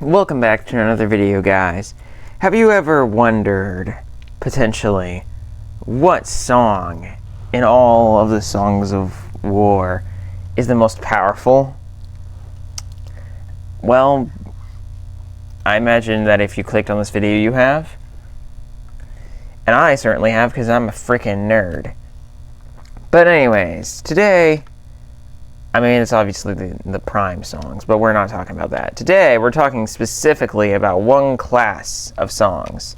Welcome back to another video, guys. Have you ever wondered, potentially, what song in all of the songs of war is the most powerful? Well, I imagine that if you clicked on this video, you have. And I certainly have, because I'm a freaking nerd. But anyways, today, it's obviously the prime songs, but we're not talking about that. Today, we're talking specifically about one class of songs.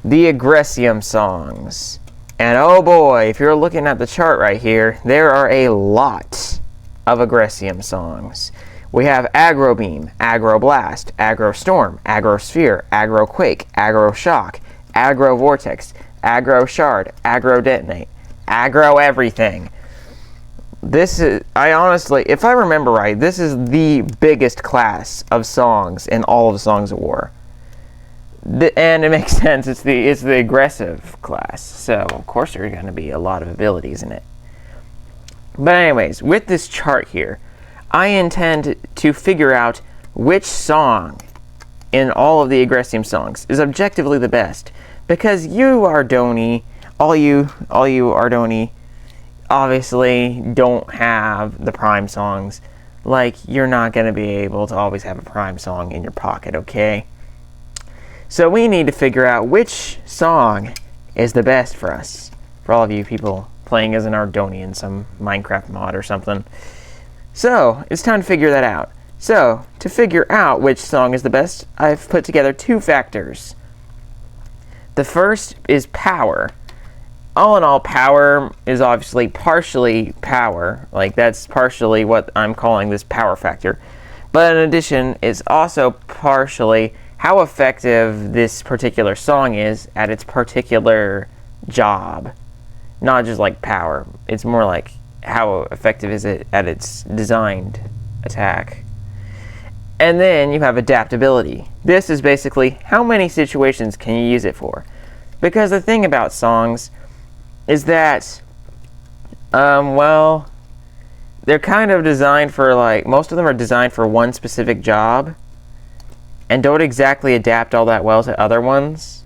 The Aggressium songs. And oh boy, if you're looking at the chart right here, there are a lot of Aggressium songs. We have Aggro Beam, Aggro Blast, Aggro Storm, Aggro Sphere, Aggro Quake, Aggro Shock, Aggro Vortex, Aggro Shard, Aggro Detonate, Aggro Everything. This is, if I remember right, this is the biggest class of songs in all of the Songs of War. And it makes sense, it's the aggressive class, so of course there are going to be a lot of abilities in it. But anyways, with this chart here, I intend to figure out which song in all of the Aggressium songs is objectively the best. Because you Ardoni, all you Ardoni, obviously don't have the prime songs. Like, you're not going to be able to always have a prime song in your pocket, okay? So we need to figure out which song is the best for us. For all of you people playing as an Ardoni in some Minecraft mod or something. So, it's time to figure that out. So, to figure out which song is the best, I've put together two factors. The first is power. All in all, power is obviously partially power. Like, that's partially what I'm calling this power factor. But in addition, it's also partially how effective this particular song is at its particular job. Not just like power. It's more like how effective is it at its designed attack. And then you have adaptability. This is basically how many situations can you use it for. Because the thing about songs is that, they're kind of designed for, most of them are designed for one specific job and don't exactly adapt all that well to other ones.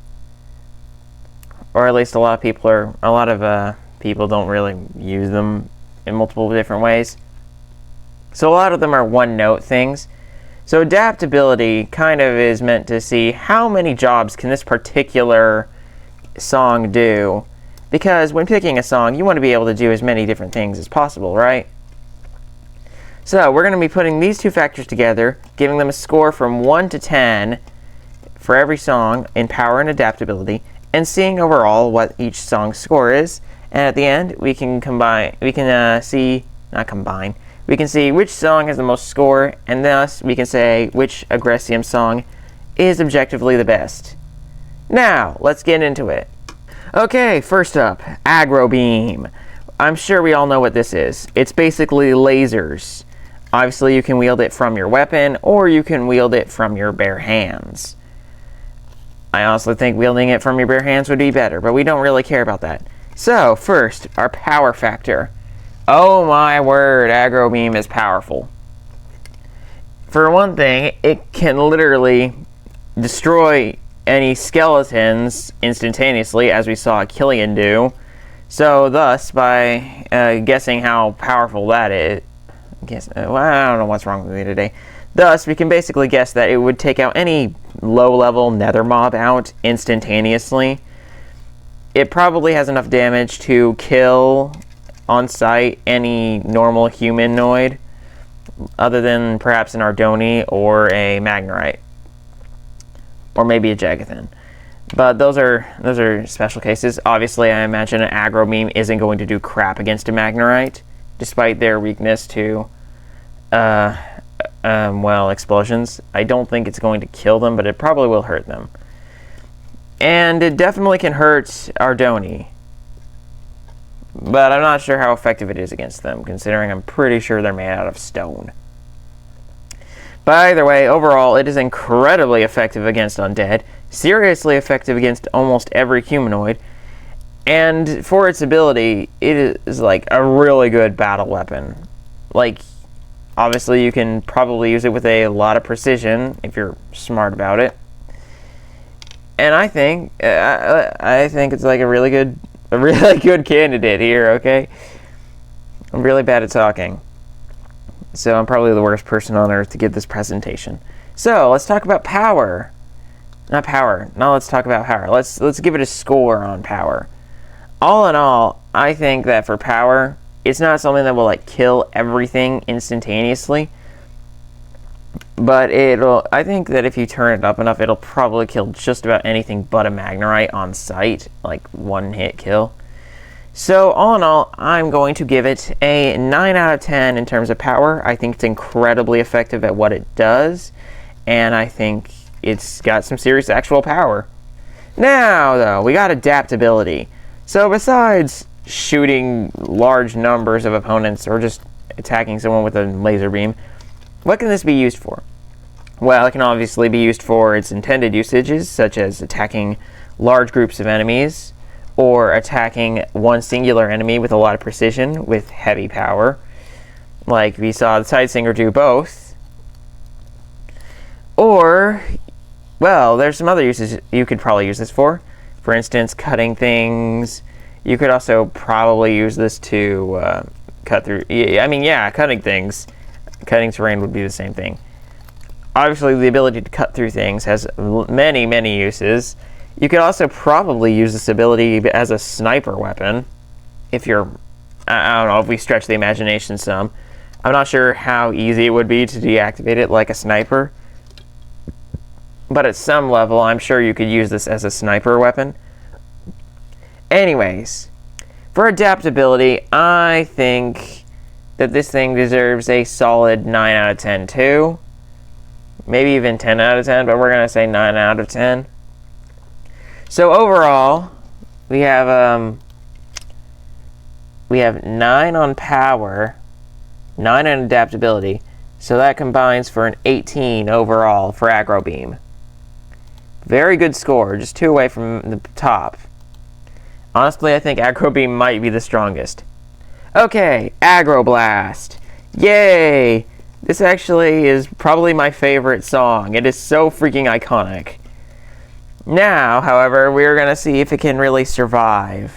Or at least a lot of people don't really use them in multiple different ways. So a lot of them are one-note things. So adaptability kind of is meant to see how many jobs can this particular song do. Because when picking a song, you want to be able to do as many different things as possible, right? So we're going to be putting these two factors together, giving them a score from 1 to 10 for every song in power and adaptability, and seeing overall what each song's score is. And at the end, we can see which song has the most score, and thus we can say which Aggressium song is objectively the best. Now, let's get into it. Okay, first up, Aggro Beam. I'm sure we all know what this is. It's basically lasers. Obviously, you can wield it from your weapon, or you can wield it from your bare hands. I honestly think wielding it from your bare hands would be better, but we don't really care about that. So, first, our power factor. Oh my word, Aggro Beam is powerful. For one thing, it can literally destroy any skeletons instantaneously, as we saw Killian do. So thus, by guessing how powerful that is, I don't know what's wrong with me today. Thus, we can basically guess that it would take out any low-level nether mob out instantaneously. It probably has enough damage to kill on sight any normal humanoid, other than perhaps an Ardoni or a Magnerite. Or maybe a Jagathan. But those are special cases. Obviously, I imagine an Aggro Beam isn't going to do crap against a Magnerite, despite their weakness to, explosions. I don't think it's going to kill them, but it probably will hurt them. And it definitely can hurt Ardoni. But I'm not sure how effective it is against them, considering I'm pretty sure they're made out of stone. But either way, overall, it is incredibly effective against undead, seriously effective against almost every humanoid, and for its ability, it is like a really good battle weapon. Like, Obviously, you can probably use it with a lot of precision if you're smart about it. And I think it's like a really good candidate here. Okay, I'm really bad at talking, so I'm probably the worst person on earth to give this presentation. So let's talk about power. Not power. Now let's talk about power. Let's give it a score on power. All in all, I think that for power, it's not something that will like kill everything instantaneously. But I think that if you turn it up enough, it'll probably kill just about anything but a Magnerite on sight, like one hit kill. So all in all, I'm going to give it a 9 out of 10 in terms of power. I think it's incredibly effective at what it does, and I think it's got some serious actual power. Now, though, we got adaptability. So besides shooting large numbers of opponents or just attacking someone with a laser beam, what can this be used for? Well, it can obviously be used for its intended usages, such as attacking large groups of enemies, or attacking one singular enemy with a lot of precision with heavy power, like we saw the Sidesinger do both. Or, well, there's some other uses you could probably use this for. For instance, cutting things. You could also probably use this to cut through. Cutting things. Cutting terrain would be the same thing. Obviously, the ability to cut through things has many, many uses. You could also probably use this ability as a sniper weapon. If you're, I don't know, if we stretch the imagination some. I'm not sure how easy it would be to deactivate it like a sniper. But at some level, I'm sure you could use this as a sniper weapon. Anyways, for adaptability, I think that this thing deserves a solid 9 out of 10 too. Maybe even 10 out of 10, but we're going to say 9 out of 10. So overall, we have 9 on power, 9 on adaptability, so that combines for an 18 overall for Aggro Beam. Very good score, just 2 away from the top. Honestly, I think Aggro Beam might be the strongest. Okay, Aggro Blast. Yay! This actually is probably my favorite song. It is so freaking iconic. Now, however, we're going to see if it can really survive.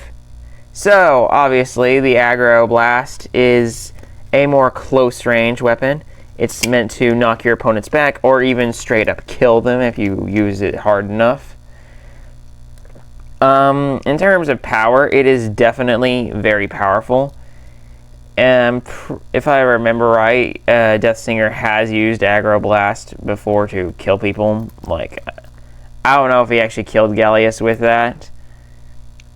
So, obviously, the Aggro Blast is a more close-range weapon. It's meant to knock your opponents back, or even straight up kill them if you use it hard enough. In terms of power, it is definitely very powerful. If I remember right, Deathsinger has used Aggro Blast before to kill people. Like, I don't know if he actually killed Gallius with that,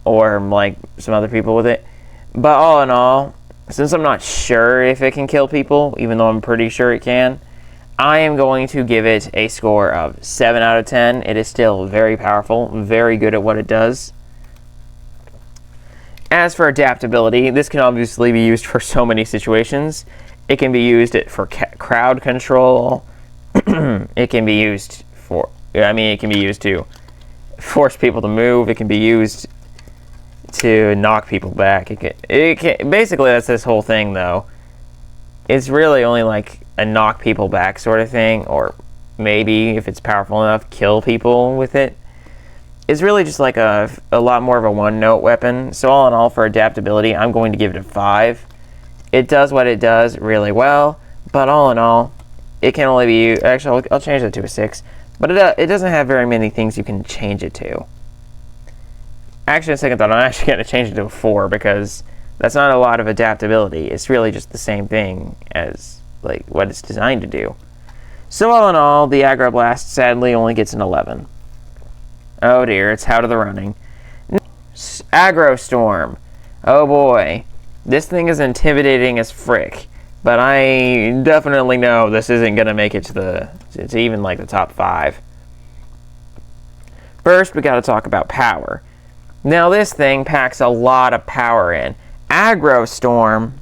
or like some other people with it. But all in all, since I'm not sure if it can kill people, even though I'm pretty sure it can, I am going to give it a score of 7 out of 10. It is still very powerful, very good at what it does. As for adaptability, this can obviously be used for so many situations. It can be used for crowd control. It can be used for, it can be used to force people to move. It can be used to knock people back. Basically, that's this whole thing, though. It's really only like a knock people back sort of thing, or maybe, if it's powerful enough, kill people with it. It's really just like a lot more of a one-note weapon. So all in all, for adaptability, I'm going to give it a 5. It does what it does really well, but all in all, it can only be used. Actually, I'll change it to a 6. But it doesn't have very many things you can change it to. Actually, on second thought, I'm actually going to change it to a 4, because that's not a lot of adaptability. It's really just the same thing as like what it's designed to do. So all in all, the Aggro Blast sadly only gets an 11. Oh dear, it's out of the running. Aggro Storm. Oh boy. This thing is intimidating as frick. But I definitely know this isn't going to make it to even like the top 5. First, we got to talk about power. Now this thing packs a lot of power in. Aggro Storm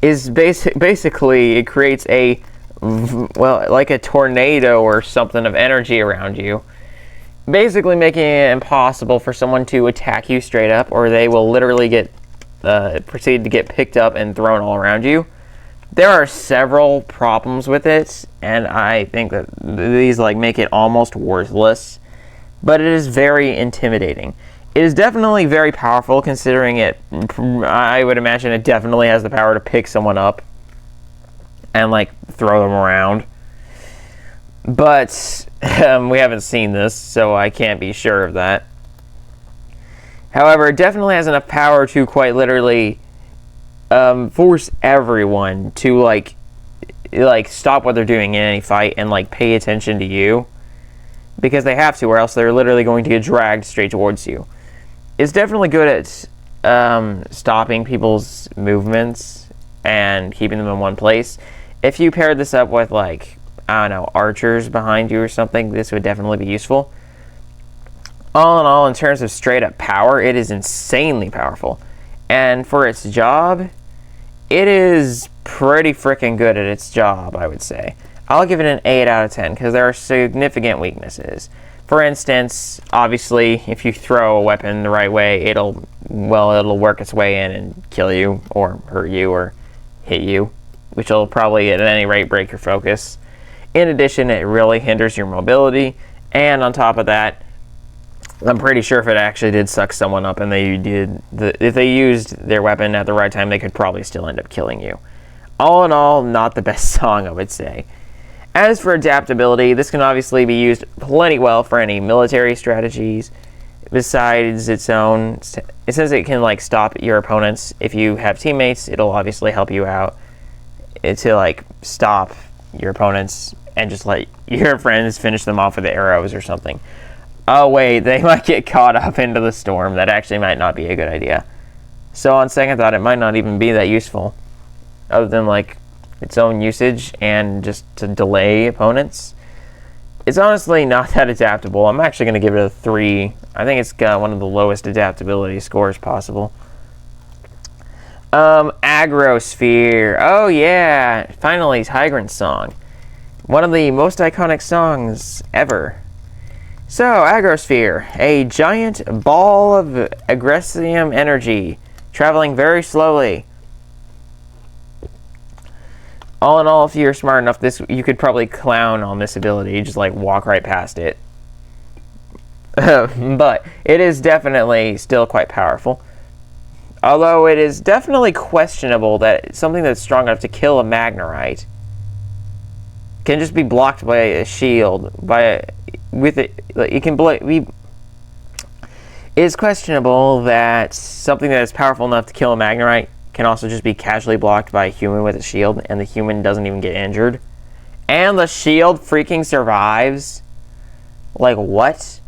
is basically, it creates like a tornado or something of energy around you. Basically making it impossible for someone to attack you straight up, or they will literally proceed to get picked up and thrown all around you. There are several problems with it, and I think that these like make it almost worthless, but it is very intimidating. It is definitely very powerful, considering it, I would imagine it definitely has the power to pick someone up and like throw them around. But we haven't seen this, so I can't be sure of that. However, it definitely has enough power to quite literally force everyone to like stop what they're doing in any fight and like pay attention to you, because they have to, or else they're literally going to get dragged straight towards you. It's definitely good at stopping people's movements and keeping them in one place. If you paired this up with like, I don't know, archers behind you or something, this would definitely be useful. All in all, in terms of straight up power, it is insanely powerful. And for its job, it is pretty freaking good at its job, I would say. I'll give it an 8 out of 10 because there are significant weaknesses. For instance, obviously, if you throw a weapon the right way, it'll work its way in and kill you or hurt you or hit you, which will probably at any rate break your focus. In addition, it really hinders your mobility, and on top of that, I'm pretty sure if it actually did suck someone up and if they used their weapon at the right time, they could probably still end up killing you. All in all, not the best song, I would say. As for adaptability, this can obviously be used plenty well for any military strategies. Besides its own, since it can like stop your opponents, if you have teammates, it'll obviously help you out to like stop your opponents and just let your friends finish them off with the arrows or something. Oh wait, they might get caught up into the storm. That actually might not be a good idea. So on second thought, it might not even be that useful, other than like its own usage and just to delay opponents. It's honestly not that adaptable. I'm actually going to give it a 3. I think it's got one of the lowest adaptability scores possible. Aggressium. Oh yeah, finally Tigrant's song. One of the most iconic songs ever. So, Aggressium, a giant ball of Aggressium energy, traveling very slowly. All in all, if you're smart enough, you could probably clown on this ability, just like walk right past it. But it is definitely still quite powerful. Although it is definitely questionable that something that's strong enough to kill a Magnerite can just be blocked by a shield. It is questionable that something that is powerful enough to kill a Magnerite can also just be casually blocked by a human with a shield, and the human doesn't even get injured. And the shield freaking survives? Like, what?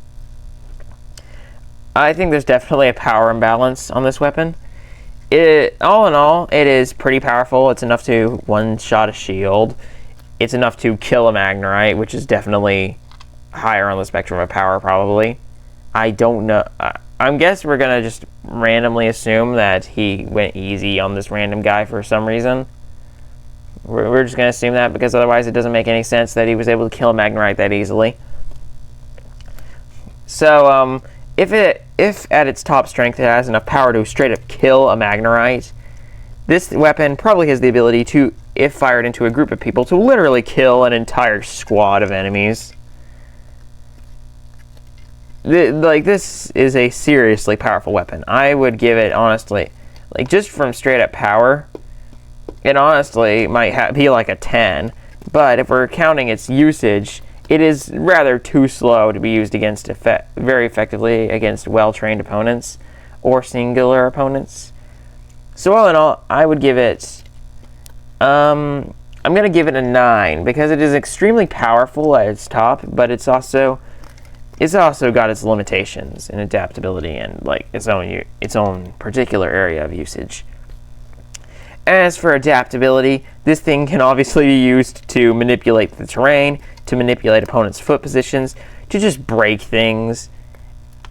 I think there's definitely a power imbalance on this weapon. All in all, it is pretty powerful. It's enough to one-shot a shield. It's enough to kill a Magnerite, which is definitely higher on the spectrum of power, probably. I don't know. I guess we're going to just randomly assume that he went easy on this random guy for some reason. We're just going to assume that, because otherwise it doesn't make any sense that he was able to kill a Magnerite that easily. So, if at its top strength it has enough power to straight up kill a Magnerite, this weapon probably has the ability to, if fired into a group of people, to literally kill an entire squad of enemies. This is a seriously powerful weapon. I would give it, honestly, like just from straight up power, it honestly might be like a 10. But if we're counting its usage, it is rather too slow to be used against very effectively against well-trained opponents or singular opponents. So all in all, I would give it, I'm going to give it a 9, because it is extremely powerful at its top, but it's also got its limitations in adaptability and like its own particular area of usage. As for adaptability, this thing can obviously be used to manipulate the terrain, to manipulate opponents' foot positions, to just break things,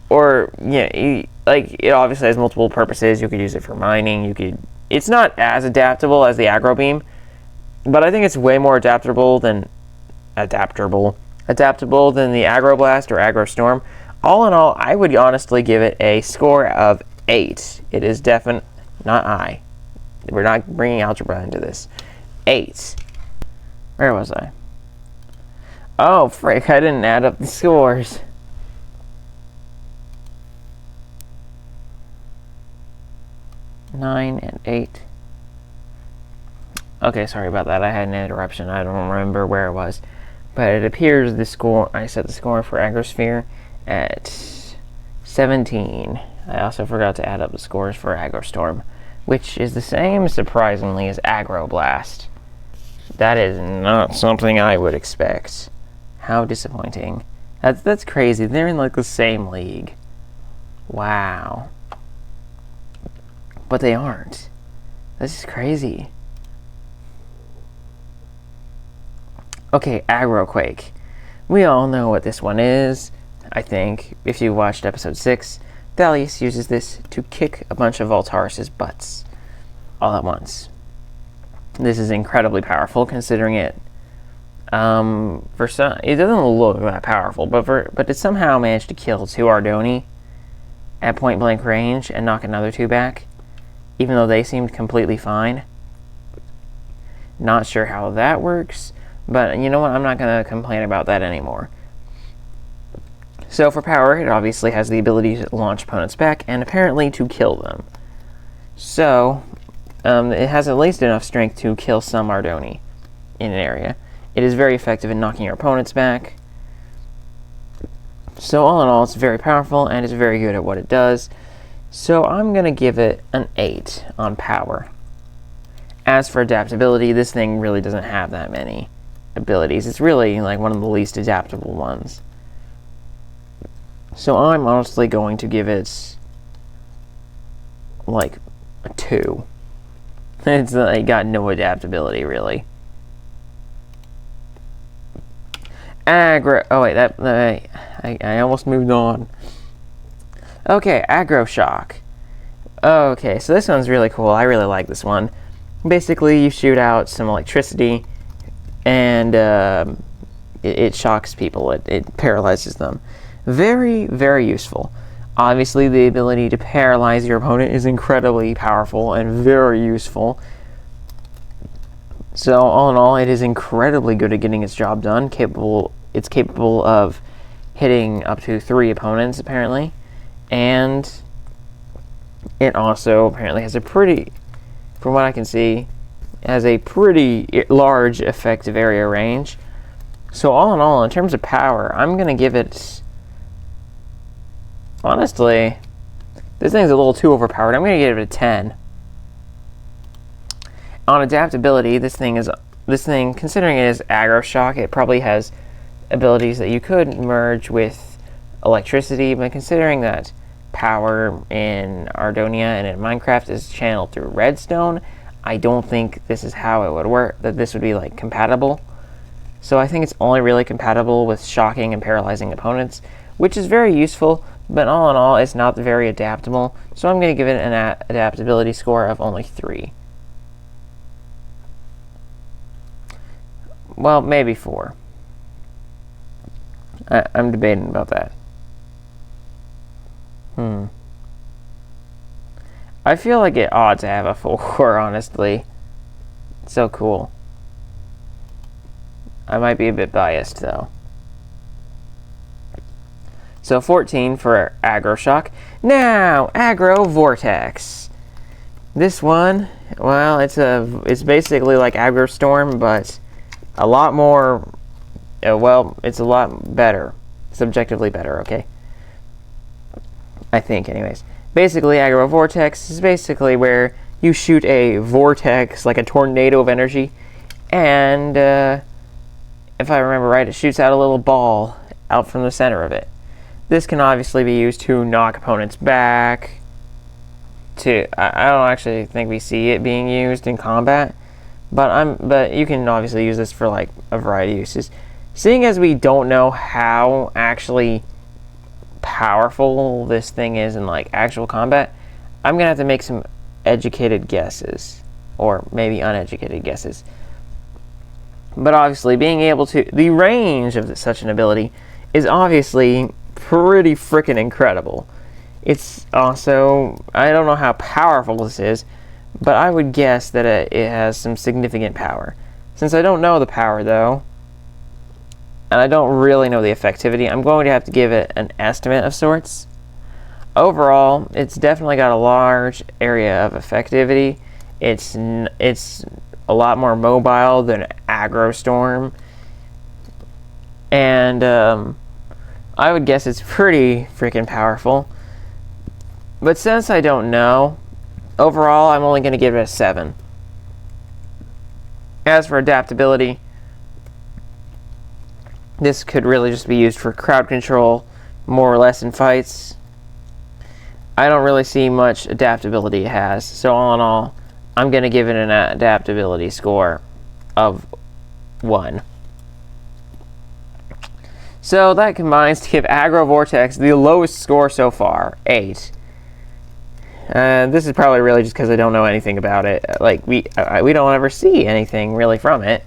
or like it obviously has multiple purposes. You could use it for mining. It's not as adaptable as the aggro beam, but I think it's way more adaptable than the aggro blast or aggro storm. All in all, I would honestly give it a score of 8. It is definitely not I. We're not bringing algebra into this. 8. Where was I? Oh, frick, I didn't add up the scores. Nine and 8. Okay, sorry about that. I had an interruption. I don't remember where it was. But it appears the score, I set the score for Aggrosphere at 17. I also forgot to add up the scores for Agrostorm, which is the same, surprisingly, as Agroblast. That is not something I would expect. How disappointing. That's crazy. They're in like the same league. Wow. But they aren't. This is crazy. Okay, Agroquake. We all know what this one is. I think, if you watched episode 6, Thalius uses this to kick a bunch of Voltaris's butts all at once. This is incredibly powerful, considering it. For some, it doesn't look that powerful, but it somehow managed to kill 2 Ardoni at point blank range and knock another 2 back, even though they seemed completely fine. Not sure how that works, but you know what? I'm not going to complain about that anymore. So for power, it obviously has the ability to launch opponents back and apparently to kill them. So it has at least enough strength to kill some Ardoni in an area. It is very effective in knocking your opponents back. So all in all, it's very powerful and it's very good at what it does. So I'm going to give it an 8 on power. As for adaptability, this thing really doesn't have that many abilities. It's really like one of the least adaptable ones. So I'm honestly going to give it like a 2. It's got no adaptability, really. Oh wait, I almost moved on. Okay, Agroshock. Okay, so this one's really cool. I really like this one. Basically, you shoot out some electricity, and it shocks people. It paralyzes them. Very, very useful. Obviously, the ability to paralyze your opponent is incredibly powerful and very useful. So, all in all, it is incredibly good at getting its job done. It's capable of hitting up to 3 opponents, apparently. And it also apparently has a pretty, from what I can see, has a pretty large effective area range. So, all in all, in terms of power, I'm going to give it... Honestly, this thing's a little too overpowered. I'm going to give it a 10. On adaptability, this thing, considering it is Agroshock, it probably has abilities that you could merge with electricity, but considering that power in Ardonia and in Minecraft is channeled through redstone, I don't think this is how it would work, that this would be like compatible. So I think it's only really compatible with shocking and paralyzing opponents, which is very useful, but all in all, it's not very adaptable. So I'm going to give it an adaptability score of only 3. Well, maybe 4. I'm debating about that. I feel like it ought to have a 4, honestly. It's so cool. I might be a bit biased, though. So 14 for Agroshock. Now, Agro Vortex. This one, well, it's basically like Agrostorm, but a lot more. Well, it's a lot better, subjectively better. Okay. I think, anyways. Basically, Agro Vortex is basically where you shoot a vortex, like a tornado of energy, and if I remember right, it shoots out a little ball out from the center of it. This can obviously be used to knock opponents back. I don't actually think we see it being used in combat, but you can obviously use this for like a variety of uses. Seeing as we don't know how actually powerful this thing is in like actual combat, I'm gonna have to make some educated guesses, or maybe uneducated guesses. But obviously, being able to, the range of such an ability is obviously pretty freaking incredible. It's also, I don't know how powerful this is, but I would guess that it has some significant power. Since I don't know the power, though, and I don't really know the effectivity, I'm going to have to give it an estimate of sorts. Overall, it's definitely got a large area of effectivity. It's a lot more mobile than Aggrostorm, and I would guess it's pretty freaking powerful. But since I don't know, overall, I'm only going to give it a 7. As for adaptability, this could really just be used for crowd control, more or less in fights. I don't really see much adaptability it has, so all in all, I'm going to give it an adaptability score of 1. So that combines to give Aggro Vortex the lowest score so far, 8. This is probably really just because I don't know anything about it. Like, we don't ever see anything really from it.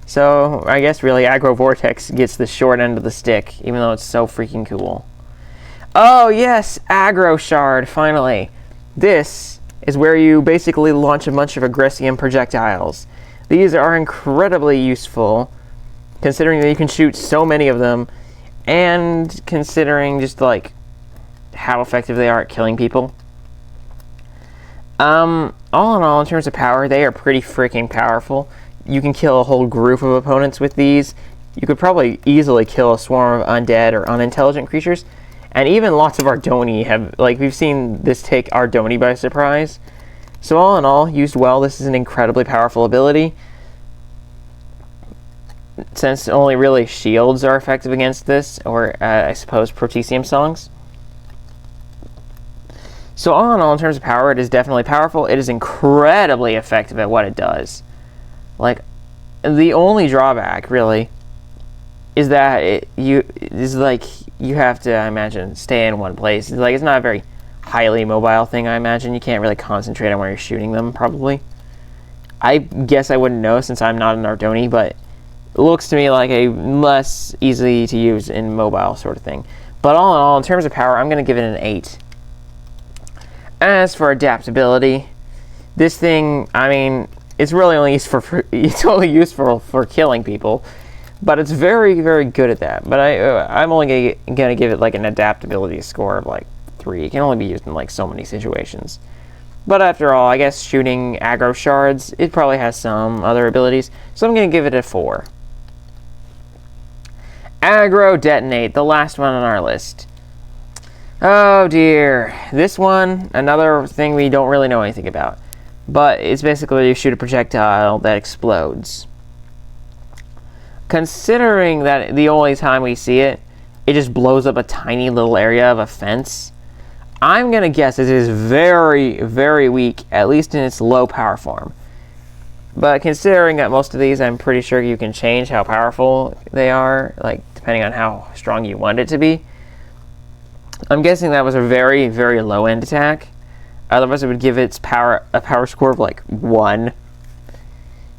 So I guess really Aggro Vortex gets the short end of the stick, even though it's so freaking cool. Oh yes, Aggro Shard, finally. This is where you basically launch a bunch of Aggressium projectiles. These are incredibly useful, considering that you can shoot so many of them, and considering just like how effective they are at killing people. All in all, in terms of power, they are pretty freaking powerful. You can kill a whole group of opponents with these. You could probably easily kill a swarm of undead or unintelligent creatures. And even lots of Ardoni have, like, we've seen this take Ardoni by surprise. So all in all, used well, this is an incredibly powerful ability. Since only really shields are effective against this, or I suppose Protesium songs. So all in all, in terms of power, it is definitely powerful. It is incredibly effective at what it does. Like, the only drawback, really, is that you have to, I imagine, stay in one place. Like, it's not a very highly mobile thing, I imagine. You can't really concentrate on where you're shooting them, probably. I guess I wouldn't know since I'm not an Ardoni, but it looks to me like a less easy to use in mobile sort of thing. But all in all, in terms of power, I'm going to give it an 8. As for adaptability, this thing, I mean, it's really only useful for killing people, but it's very, very good at that. But I'm only gonna give it like an adaptability score of like 3. It can only be used in like so many situations. But after all, I guess shooting aggro shards, it probably has some other abilities, so I'm gonna give it a 4. Aggro Detonate, the last one on our list. Oh dear, this one, another thing we don't really know anything about. But it's basically you shoot a projectile that explodes. Considering that the only time we see it, it just blows up a tiny little area of a fence, I'm going to guess it is very, very weak, at least in its low power form. But considering that most of these, I'm pretty sure you can change how powerful they are, like depending on how strong you want it to be. I'm guessing that was a very, very low-end attack. Otherwise, it would give its power a power score of like 1.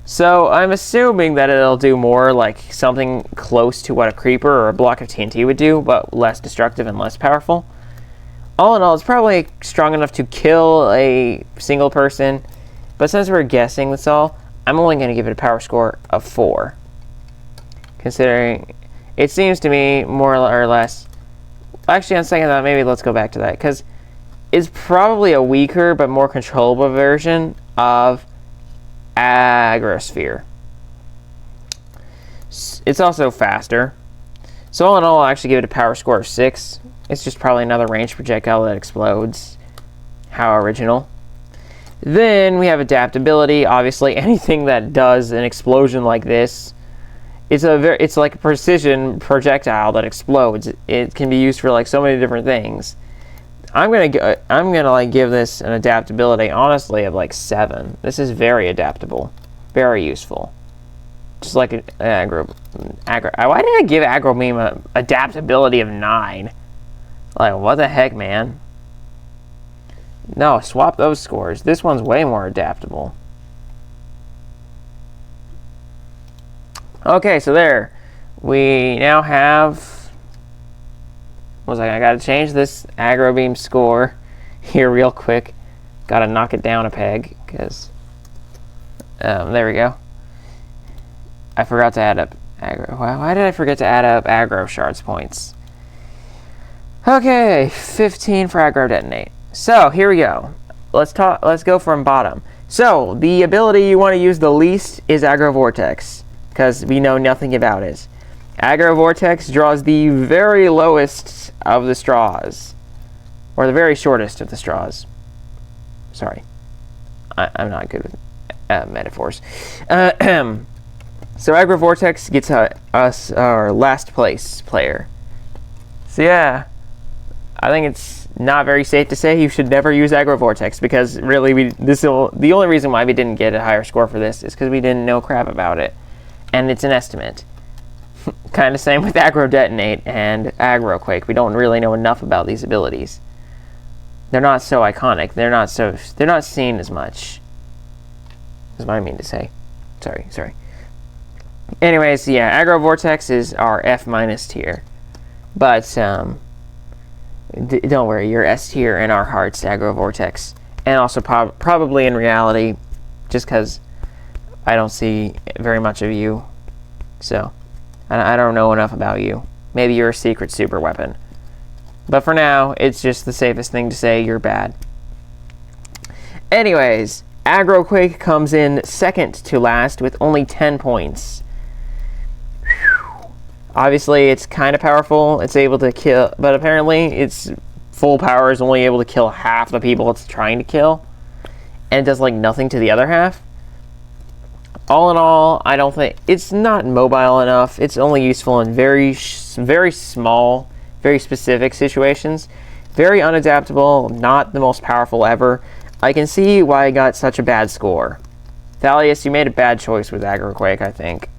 So I'm assuming that it'll do more like something close to what a creeper or a block of TNT would do, but less destructive and less powerful. All in all, it's probably strong enough to kill a single person. But since we're guessing this all, I'm only going to give it a power score of 4. Considering it seems to me more or less... Actually, on second thought, maybe let's go back to that, because it's probably a weaker but more controllable version of Aggrosphere. It's also faster. So all in all, I'll actually give it a power score of 6. It's just probably another ranged projectile that explodes. How original. Then we have adaptability. Obviously, anything that does an explosion like this, it's like a precision projectile that explodes. It can be used for like so many different things. I'm gonna like give this an adaptability, honestly, of like 7. This is very adaptable, very useful. Just like aggro. Why did I give aggro meme an adaptability of 9? Like, what the heck, man? No, swap those scores. This one's way more adaptable. Okay, so there. We now have... I gotta change this aggro beam score here real quick. Gotta knock it down a peg, because... there we go. I forgot to add up aggro. Why did I forget to add up aggro shards points? Okay, 15 for aggro detonate. So, here we go. Let's go from bottom. So, the ability you want to use the least is aggro vortex, because we know nothing about it. Aggro vortex draws the very lowest of the straws, or the very shortest of the straws. Sorry, I'm not good with metaphors. So aggro vortex gets us our last place player. So yeah, I think it's not very safe to say you should never use aggro vortex, because really the only reason why we didn't get a higher score for this is because we didn't know crap about it, and it's an estimate. Kind of same with aggro detonate and aggro quake. We don't really know enough about these abilities. They're not so iconic. They're not seen as much. Is what I mean to say. Sorry. Anyways, yeah, aggro vortex is our F- tier, but don't worry, you're S tier in our hearts, aggro vortex, and also probably in reality, just because I don't see very much of you, so I don't know enough about you. Maybe you're a secret super weapon. But for now, it's just the safest thing to say you're bad. Anyways, aggro quake comes in second to last with only 10 points. Whew. Obviously, it's kind of powerful. It's able to kill, but apparently its full power is only able to kill half the people it's trying to kill, and it does like nothing to the other half. All in all, I don't think it's not mobile enough. It's only useful in very small, very specific situations. Very unadaptable, not the most powerful ever. I can see why I got such a bad score. Thalius, you made a bad choice with aggro quake, I think.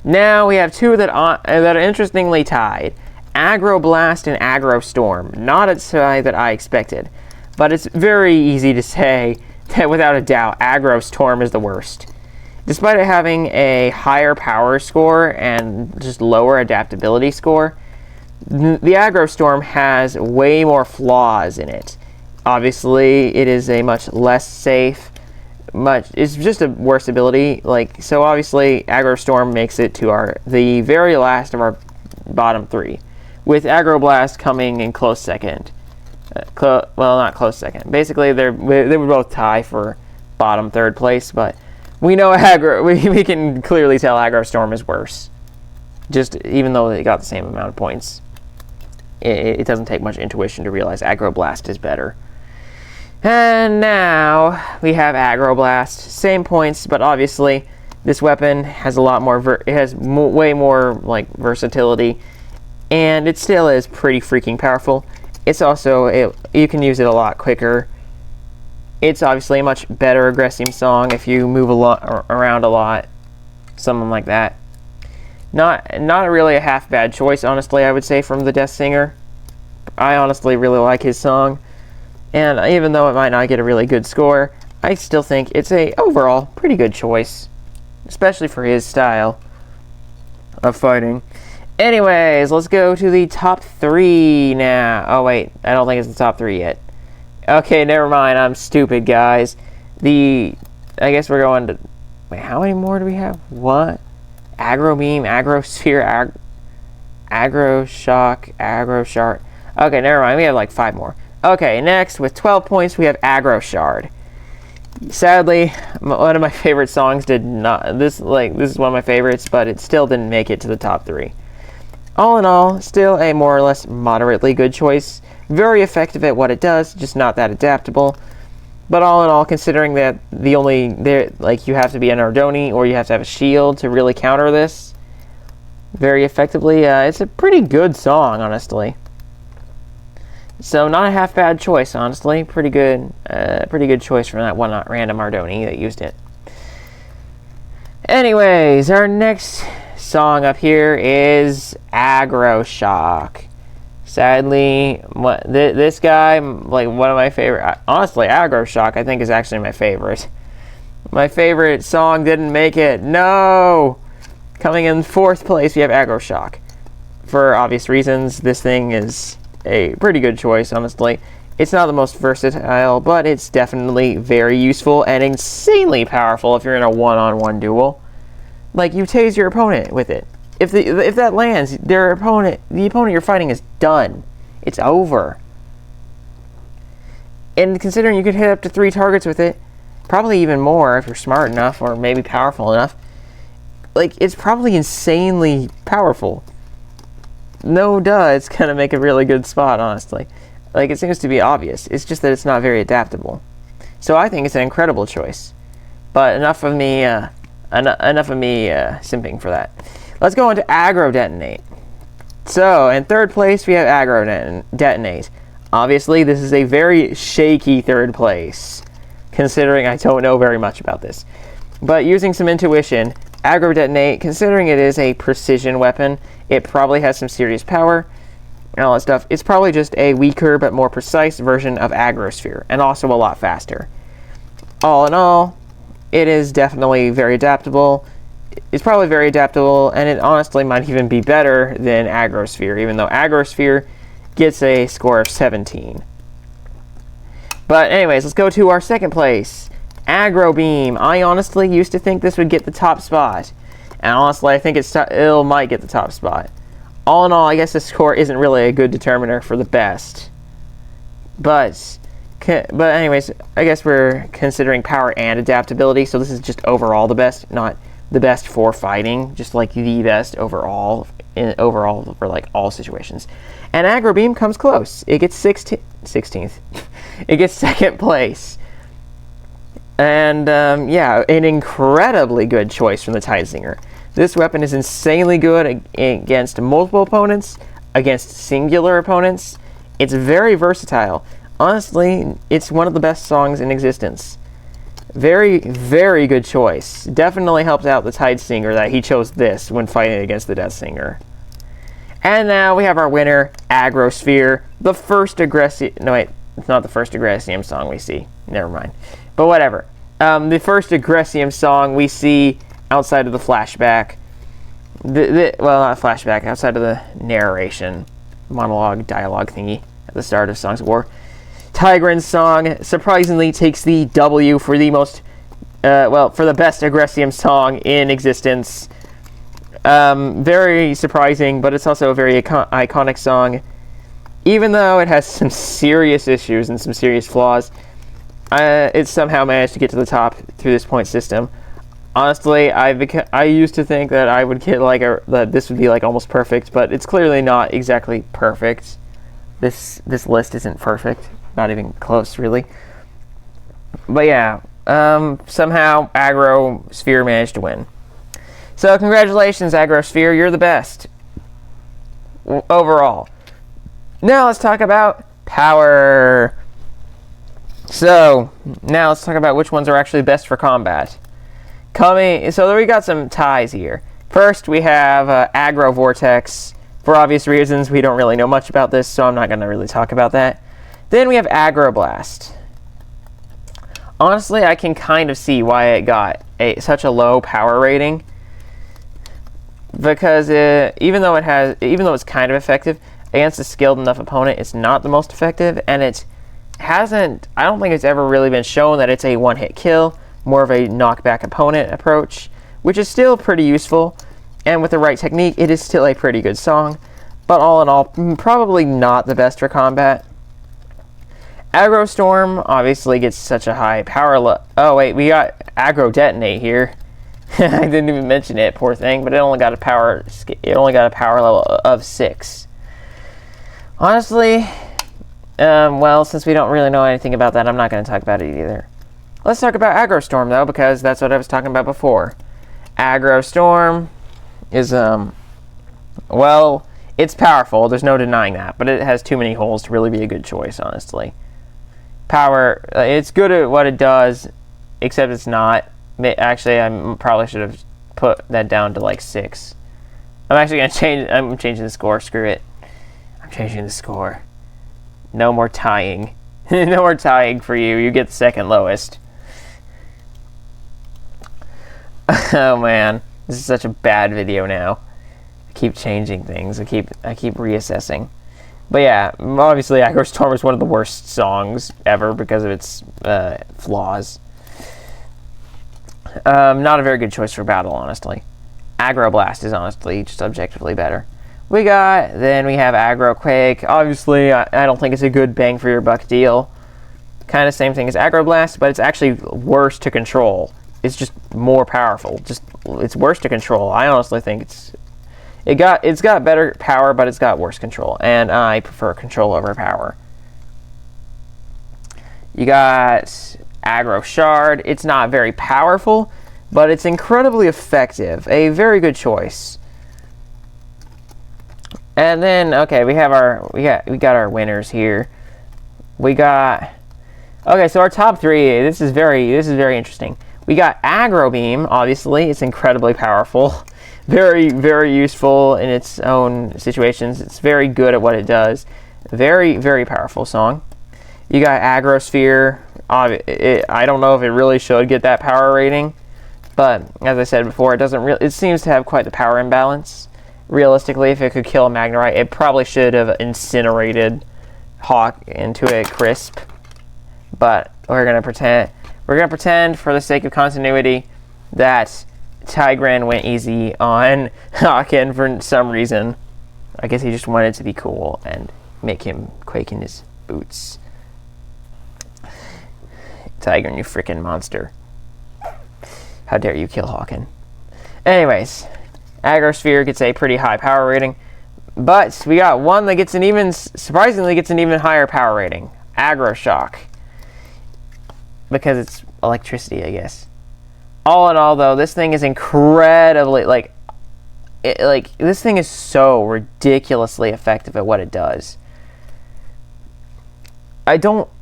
Now we have two that are interestingly tied. Aggro blast and aggro storm. Not a tie that I expected, but it's very easy to say that without a doubt, aggro storm is the worst. Despite it having a higher power score and just lower adaptability score, the aggro storm has way more flaws in it. Obviously, it is a much less safe, it's just a worse ability. So obviously, aggro storm makes it to the very last of our bottom three, with aggro blast coming in close second. Well, not close second. Basically, they would both tie for bottom third place, but we know we can clearly tell aggro storm is worse. Just even though they got the same amount of points, it doesn't take much intuition to realize aggro blast is better. And now we have aggro blast, same points, but obviously this weapon has a lot more. It has way more versatility, and it still is pretty freaking powerful. It's also, you can use it a lot quicker. It's obviously a much better Aggressium song if you move around a lot, something like that. Not really a half bad choice, honestly, I would say, from the Death Singer. I honestly really like his song, and even though it might not get a really good score, I still think it's a overall pretty good choice, especially for his style of fighting. Anyways, let's go to the top 3 now. Oh, wait. I don't think it's the top 3 yet. Okay, never mind. I'm stupid, guys. I guess we're going to... Wait, how many more do we have? What? Aggro beam, aggro sphere, aggro shock, aggro shard. Okay, never mind. We have 5 more. Okay, next, with 12 points, we have aggro shard. Sadly, one of my favorite songs did not... This is one of my favorites, but it still didn't make it to the top 3. All in all, still a more or less moderately good choice. Very effective at what it does, just not that adaptable. But all in all, considering that you have to be an Ardoni or you have to have a shield to really counter this very effectively, it's a pretty good song, honestly. So not a half bad choice, honestly. Pretty good choice from that one random Ardoni that used it. Anyways, our next song up here is Aggro Shock. Sadly, this guy, one of my favorite, honestly, Aggro Shock, I think is actually my favorite. My favorite song didn't make it. No! Coming in 4th place, we have Aggro Shock. For obvious reasons, this thing is a pretty good choice, honestly. It's not the most versatile, but it's definitely very useful and insanely powerful if you're in a one-on-one duel. Like, you tase your opponent with it. If that lands, the opponent you're fighting is done. It's over. And considering you could hit up to 3 targets with it, probably even more if you're smart enough or maybe powerful enough, like, it's probably insanely powerful. No duh, it's gonna make a really good spot, honestly. Like, it seems to be obvious. It's just that it's not very adaptable. So I think it's an incredible choice. But enough of me simping for that. Let's go into aggro detonate. So in third place we have aggro detonate. Obviously, this is a very shaky third place, considering I don't know very much about this. But using some intuition, aggro detonate, considering it is a precision weapon, it probably has some serious power and all that stuff. It's probably just a weaker but more precise version of Aggrosphere, and also a lot faster. All in all, it is definitely very adaptable. It's probably very adaptable, and it honestly might even be better than Aggrosphere, even though Aggrosphere gets a score of 17. But anyways, let's go to our second place. Aggro Beam. I honestly used to think this would get the top spot. And honestly, I think it might get the top spot. All in all, I guess the score isn't really a good determiner for the best. But anyways, I guess we're considering power and adaptability, so this is just overall the best, not the best for fighting, just like the best overall for like all situations. And Aggro Beam comes close. It gets 16th. It gets second place. And yeah, an incredibly good choice from the Tidesinger. This weapon is insanely good against multiple opponents, against singular opponents. It's very versatile. Honestly, it's one of the best songs in existence. Very, very good choice. Definitely helps out the Tidesinger that he chose this when fighting against the Deathsinger. And now we have our winner, Aggrosphere, the first Aggressium. No, wait, it's not the first Aggressium song we see. Never mind. But whatever. The first Aggressium song we see outside of the flashback. Well, not flashback, outside of the narration, monologue, dialogue thingy at the start of Songs of War. Tigran's song surprisingly takes the W for the most, for the best Aggressium song in existence. Very surprising, but it's also a very iconic song. Even though it has some serious issues and some serious flaws, it somehow managed to get to the top through this point system. Honestly, I used to think that I would get that this would be like almost perfect, but it's clearly not exactly perfect. This list isn't perfect, not even close, really. But yeah, somehow Aggrosphere managed to win. So congratulations, Aggrosphere, you're the best overall. Now let's talk about power. So now let's talk about which ones are actually best for combat. So we got some ties here. First, we have Aggro Vortex. For obvious reasons, we don't really know much about this, so I'm not going to really talk about that. Then we have Aggro Blast. Honestly, I can kind of see why it got such a low power rating, because even though it's kind of effective against a skilled enough opponent, it's not the most effective, and I don't think it's ever really been shown that it's a one-hit kill. More of a knockback opponent approach, which is still pretty useful, and with the right technique, it is still a pretty good song, but all in all, probably not the best for combat. Aggro Storm obviously gets such a high power oh wait, we got Aggro Detonate here. I didn't even mention it, poor thing, but it only got a power level of 6. Honestly, well, since we don't really know anything about that, I'm not going to talk about it either. Let's talk about Aggro Storm, though, because that's what I was talking about before. Aggro Storm is, well, it's powerful. There's no denying that, but it has too many holes to really be a good choice, honestly. Power, it's good at what it does, except it's not. Actually, I probably should have put that down to, like, 6. I'm changing the score. Screw it. I'm changing the score. No more tying. No more tying for you. You get the second lowest. Oh man, this is such a bad video now. I keep changing things. I keep reassessing. But yeah, obviously Aggro Storm is one of the worst songs ever because of its flaws. Not a very good choice for battle, honestly. Aggro Blast is honestly just objectively better. Then we have Aggro Quake. Obviously, I don't think it's a good bang for your buck deal. Kind of same thing as Aggro Blast, but it's actually worse to control. It's just more powerful. It's worse to control. I honestly think it's got better power, but it's got worse control, and I prefer control over power. You got Aggro Shard. It's not very powerful, but it's incredibly effective. A very good choice. And then, okay, we got our winners here. Okay, so our top three. This is very interesting. We got Aggro Beam. Obviously, it's incredibly powerful, very, very useful in its own situations. It's very good at what it does. Very, very powerful song. You got Aggro Sphere. I don't know if it really should get that power rating, but as I said before, it seems to have quite the power imbalance. Realistically, if it could kill a Magnemite, it probably should have incinerated Hawk into a crisp. But we're gonna pretend for the sake of continuity that Tigran went easy on Hawken for some reason. I guess he just wanted to be cool and make him quake in his boots. Tigran, you freaking monster. How dare you kill Hawken. Anyways, Aggro Sphere gets a pretty high power rating, but we got one that surprisingly gets an even higher power rating. Aggro Shock. Because it's electricity, I guess. All in all, though, this thing is incredibly, this thing is so ridiculously effective at what it does. I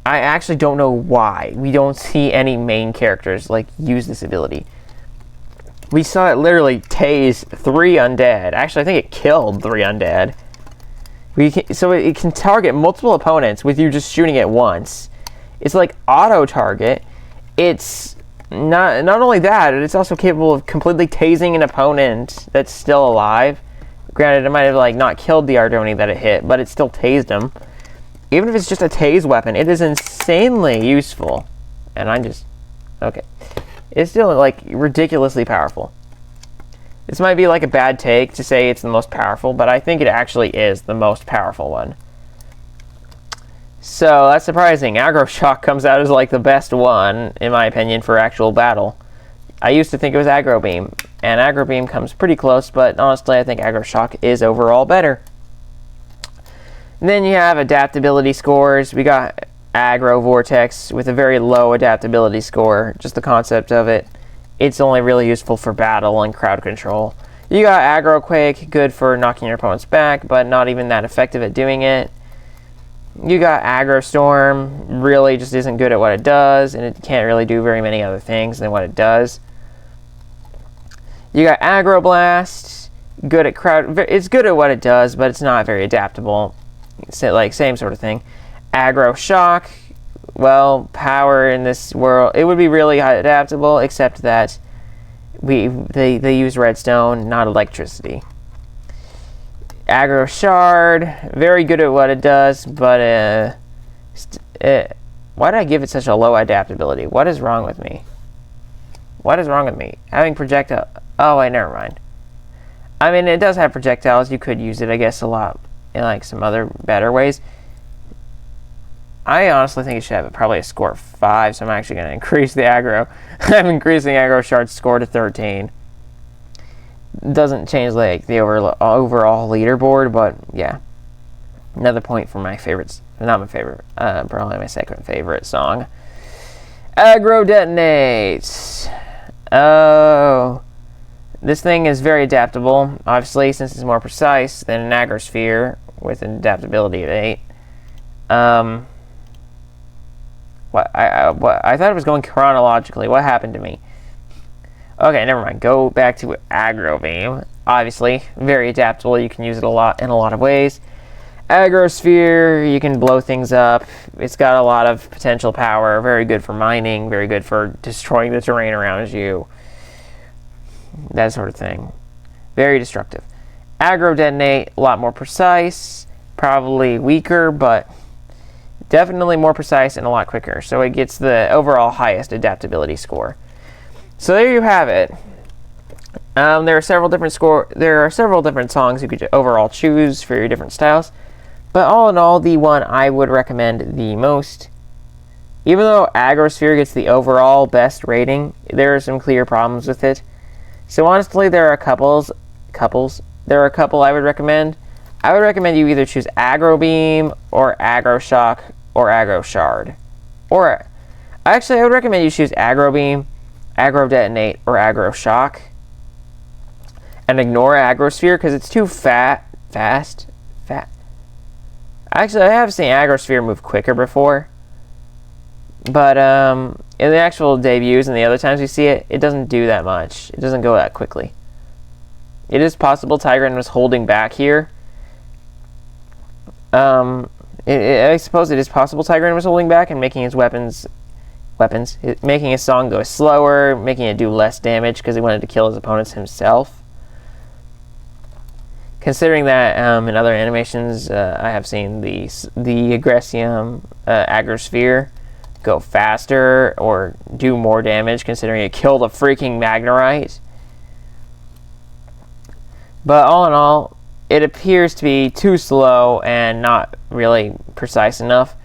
actually don't know why we don't see any main characters, use this ability. We saw it literally tase 3 undead. Actually, I think it killed 3 undead. So it can target multiple opponents with you just shooting it once. It's like auto-target. It's not only that, it's also capable of completely tasing an opponent that's still alive. Granted, it might have not killed the Ardoni that it hit, but it still tased him. Even if it's just a tase weapon, it is insanely useful. And okay. It's still ridiculously powerful. This might be a bad take to say it's the most powerful, but I think it actually is the most powerful one. So that's surprising. Aggro Shock comes out as the best one, in my opinion, for actual battle. I used to think it was Aggro Beam, and Aggro Beam comes pretty close, but honestly I think Aggro Shock is overall better. And then you have adaptability scores. We got Aggro Vortex with a very low adaptability score, just the concept of it. It's only really useful for battle and crowd control. You got Aggro Quake, good for knocking your opponents back, but not even that effective at doing it. You got Aggro Storm, really just isn't good at what it does, and it can't really do very many other things than what it does. You got Aggro Blast, good at it's good at what it does, but it's not very adaptable. So, same sort of thing. Aggro Shock, well, power in this world, it would be really adaptable, except that they use redstone, not electricity. Aggro Shard, very good at what it does, but why did I give it such a low adaptability? What is wrong with me? What is wrong with me? Having projectile... Oh, wait, never mind. I mean, it does have projectiles. You could use it, I guess, a lot in some other better ways. I honestly think it should have probably a score of 5, so I'm actually going to increase the aggro. I'm increasing Aggro Shard's score to 13. Doesn't change the overall leaderboard, but yeah, another point for my favorites. Not my favorite, probably my second favorite song. Aggro Detonate. Oh, this thing is very adaptable. Obviously, since it's more precise than an Aggro Sphere with an adaptability of 8. I thought it was going chronologically. What happened to me? Okay, never mind. Go back to Aggro Beam. Obviously, very adaptable. You can use it in a lot of ways. Aggro Sphere, you can blow things up. It's got a lot of potential power. Very good for mining. Very good for destroying the terrain around you. That sort of thing. Very destructive. Aggro Detonate, a lot more precise. probably weaker, but definitely more precise and a lot quicker. So it gets the overall highest adaptability score. So there you have it. There are several different songs you could overall choose for your different styles. But all in all, the one I would recommend the most, even though Aggrosphere gets the overall best rating, there are some clear problems with it. So honestly, there are a couple I would recommend. I would recommend you either choose Aggro Beam or Aggro Shock or Aggro Shard. Or actually, I would recommend you choose Aggro Beam, Aggro Detonate, or Aggro Shock. And ignore Aggrosphere because it's too fast. Actually, I have seen Aggrosphere move quicker before. But in the actual debuts and the other times we see it, it doesn't do that much. It doesn't go that quickly. It is possible Tigran was holding back here. I suppose it is possible Tigran was holding back and making his making his song go slower, making it do less damage because he wanted to kill his opponents himself. Considering that in other animations, I have seen the Aggressium Aggrosphere go faster or do more damage, considering it killed a freaking Magnerite. But all in all, it appears to be too slow and not really precise enough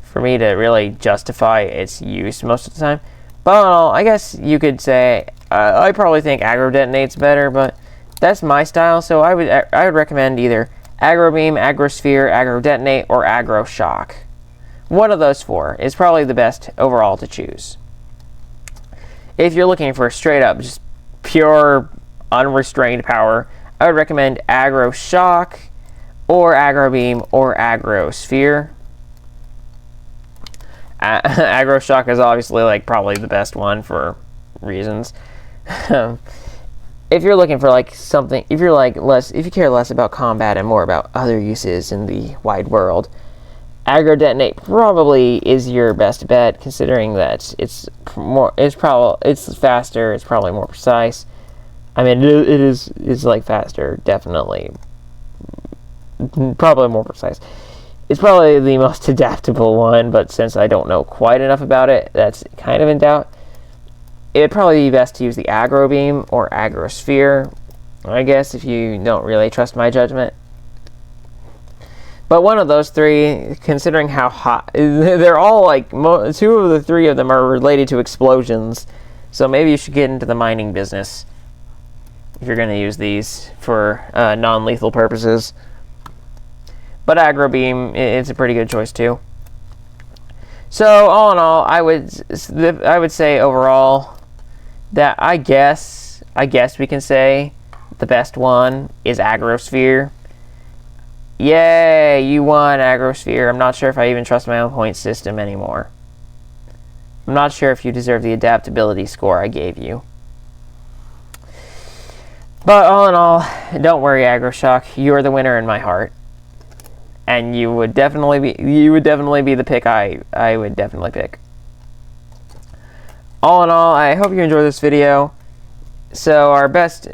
for me to really justify its use most of the time. But all in all, I guess you could say I probably think Aggro Detonate's better, but that's my style, so I would recommend either Aggro Beam, Aggrosphere, Aggro Detonate, or Aggro Shock. One of those four is probably the best overall to choose. If you're looking for straight up, just pure, unrestrained power, I would recommend Aggro Shock, or Aggro Beam, or Aggrosphere. Aggro Shock is obviously probably the best one for reasons. If you're looking for something, if you care less about combat and more about other uses in the wide world, Aggro Detonate probably is your best bet, considering that it's faster, it's probably more precise. I mean, it's faster, definitely. Probably more precise. It's probably the most adaptable one, but since I don't know quite enough about it, that's kind of in doubt. It'd probably be best to use the Aggro Beam or Aggrosphere, I guess, if you don't really trust my judgment. But one of those three, considering how hot, they're all two of the three of them are related to explosions, so maybe you should get into the mining business if you're going to use these for non-lethal purposes. But Aggro Beam, it's a pretty good choice too. So all in all, I would say overall that I guess we can say the best one is Aggrosphere. Yay, you won, Aggrosphere. I'm not sure if I even trust my own point system anymore. I'm not sure if you deserve the adaptability score I gave you. But all in all, don't worry, Aggroshock. You're the winner in my heart. And you would definitely be the pick I would definitely pick. All in all, I hope you enjoyed this video. So let's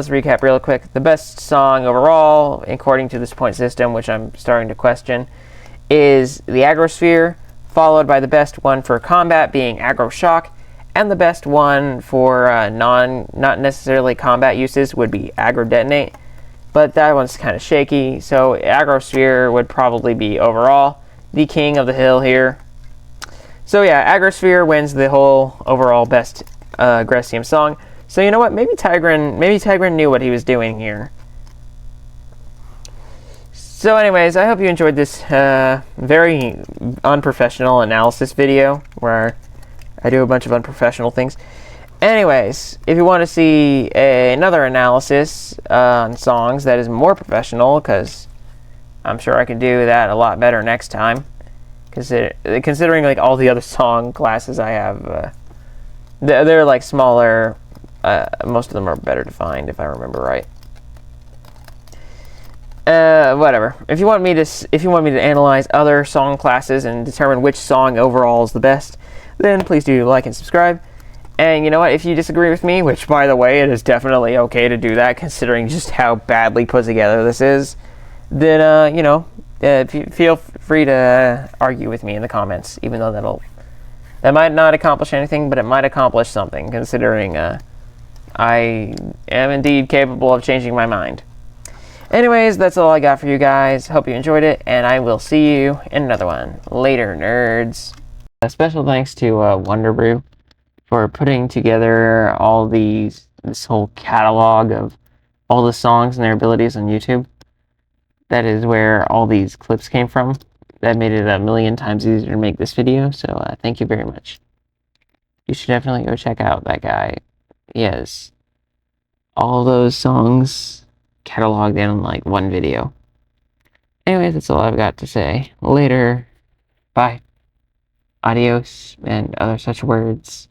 recap real quick. The best song overall, according to this point system, which I'm starting to question, is the Aggrosphere, followed by the best one for combat being Aggro Shock, and the best one for not necessarily combat uses would be Aggro Detonate, but that one's kind of shaky, so Aggrosphere would probably be overall the king of the hill here. So yeah, Aggrosphere wins the whole overall best Aggressium song. So you know what? Maybe Tigran knew what he was doing here. So anyways, I hope you enjoyed this very unprofessional analysis video where I do a bunch of unprofessional things. Anyways, if you want to see another analysis on songs that is more professional, because I'm sure I can do that a lot better next time, considering all the other song classes I have, they're smaller. Most of them are better defined, if I remember right. Whatever. If you want me to analyze other song classes and determine which song overall is the best, then please do like and subscribe. And you know what? If you disagree with me, which by the way, it is definitely okay to do that, considering just how badly put together this is, then feel free to argue with me in the comments, even though that might not accomplish anything, but it might accomplish something, considering I am indeed capable of changing my mind. Anyways, that's all I got for you guys. Hope you enjoyed it, and I will see you in another one. Later, nerds. A special thanks to Wonderbrew for putting together all this whole catalog of all the songs and their abilities on YouTube. That is where all these clips came from. That made it a million times easier to make this video, so thank you very much. You should definitely go check out that guy. He has all those songs cataloged in like one video. Anyways, that's all I've got to say. Later. Bye. Adios, and other such words.